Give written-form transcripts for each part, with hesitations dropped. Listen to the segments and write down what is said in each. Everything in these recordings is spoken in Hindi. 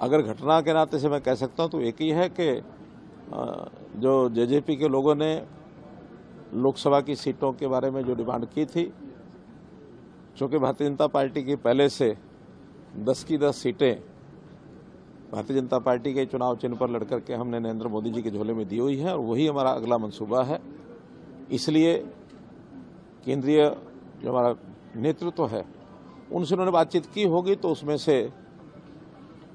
अगर घटना के नाते से मैं कह सकता हूं तो एक ही है कि जो जेजेपी के लोगों ने लोकसभा की सीटों के बारे में जो डिमांड की थी, चूंकि भारतीय जनता पार्टी की पहले से 10 की 10 सीटें भारतीय जनता पार्टी के चुनाव चिन्ह पर लड़कर के हमने नरेंद्र मोदी जी के झोले में दी हुई है और वही हमारा अगला मंसूबा है। इसलिए केंद्रीय जो हमारा नेतृत्व है उनसे उन्होंने बातचीत की होगी, तो उसमें से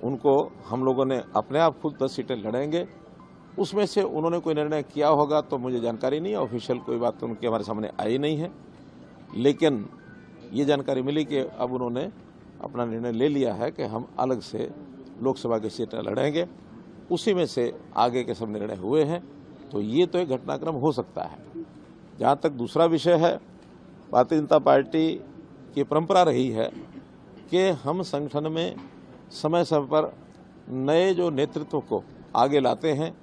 उनको हम लोगों ने अपने आप खुद 10 सीटें लड़ेंगे। उसमें से उन्होंने कोई निर्णय किया होगा तो मुझे जानकारी नहीं है, ऑफिशियल कोई बात तो उनके हमारे सामने आई नहीं है, लेकिन ये जानकारी मिली कि अब उन्होंने अपना निर्णय ले लिया है कि हम अलग से लोकसभा की सीटें लड़ेंगे। उसी में से आगे के सब निर्णय हुए हैं, तो ये तो एक घटनाक्रम हो सकता है। जहाँ तक दूसरा विषय है, भारतीय जनता पार्टी की परंपरा रही है कि हम संगठन में समय समय पर नए जो नेतृत्व को आगे लाते हैं।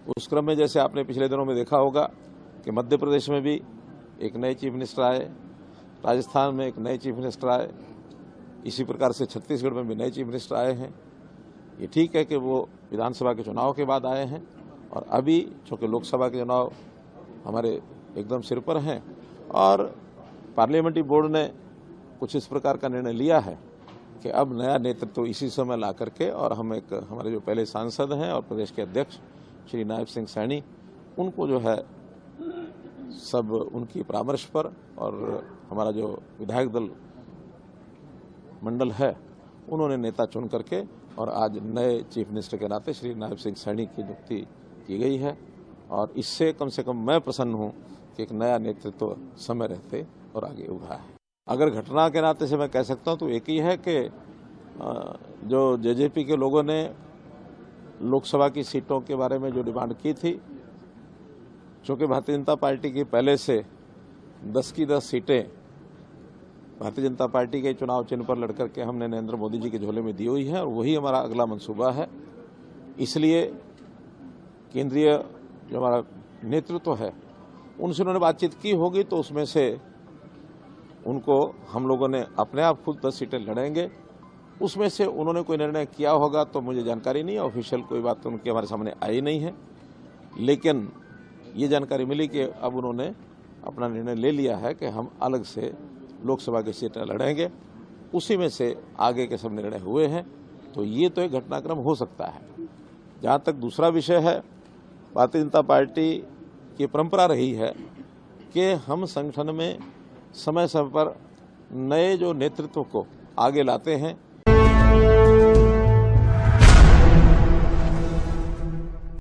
उस क्रम में जैसे आपने पिछले दिनों में देखा होगा कि मध्य प्रदेश में भी एक नए चीफ मिनिस्टर आए, राजस्थान में एक नए चीफ मिनिस्टर आए, इसी प्रकार से छत्तीसगढ़ में भी नए चीफ मिनिस्टर आए हैं। ये ठीक है कि वो विधानसभा के चुनाव के बाद आए हैं और अभी चूँकि लोकसभा के चुनाव हमारे एकदम सिर पर हैं और पार्लियामेंट्री बोर्ड ने कुछ इस प्रकार का निर्णय लिया है कि अब नया नेतृत्व इसी समय ला करके, और हम एक हमारे जो पहले सांसद हैं और प्रदेश के अध्यक्ष श्री नायब सिंह सैनी, उनको जो है सब उनकी परामर्श पर और हमारा जो विधायक दल मंडल है उन्होंने नेता चुन करके और आज नए चीफ मिनिस्टर के नाते श्री नायब सिंह सैनी की नियुक्ति की गई है। और इससे कम से कम मैं प्रसन्न हूं कि एक नया नेतृत्व समय रहते और आगे उभरा है। अगर घटना के नाते से मैं कह सकता हूं तो एक ही है कि जो जेजेपी के लोगों ने लोकसभा की सीटों के बारे में जो डिमांड की थी, चूंकि भारतीय जनता पार्टी की पहले से 10 की 10 सीटें भारतीय जनता पार्टी के चुनाव चिन्ह पर लड़कर के हमने नरेंद्र मोदी जी के झोले में दी हुई है और वही हमारा अगला मंसूबा है। इसलिए केंद्रीय जो हमारा नेतृत्व है उनसे उन्होंने बातचीत की होगी, तो उसमें से उनको हम लोगों ने अपने आप खुद 10 सीटें लड़ेंगे। उसमें से उन्होंने कोई निर्णय किया होगा तो मुझे जानकारी नहीं है, ऑफिशियल कोई बात तो उनके हमारे सामने आई नहीं है, लेकिन ये जानकारी मिली कि अब उन्होंने अपना निर्णय ले लिया है कि हम अलग से लोकसभा की सीटें लड़ेंगे। उसी में से आगे के सब निर्णय हुए हैं, तो ये तो एक घटनाक्रम हो सकता है। जहाँ तक दूसरा विषय है, भारतीय जनता पार्टी की परंपरा रही है कि हम संगठन में समय समय पर नए जो नेतृत्व को आगे लाते हैं।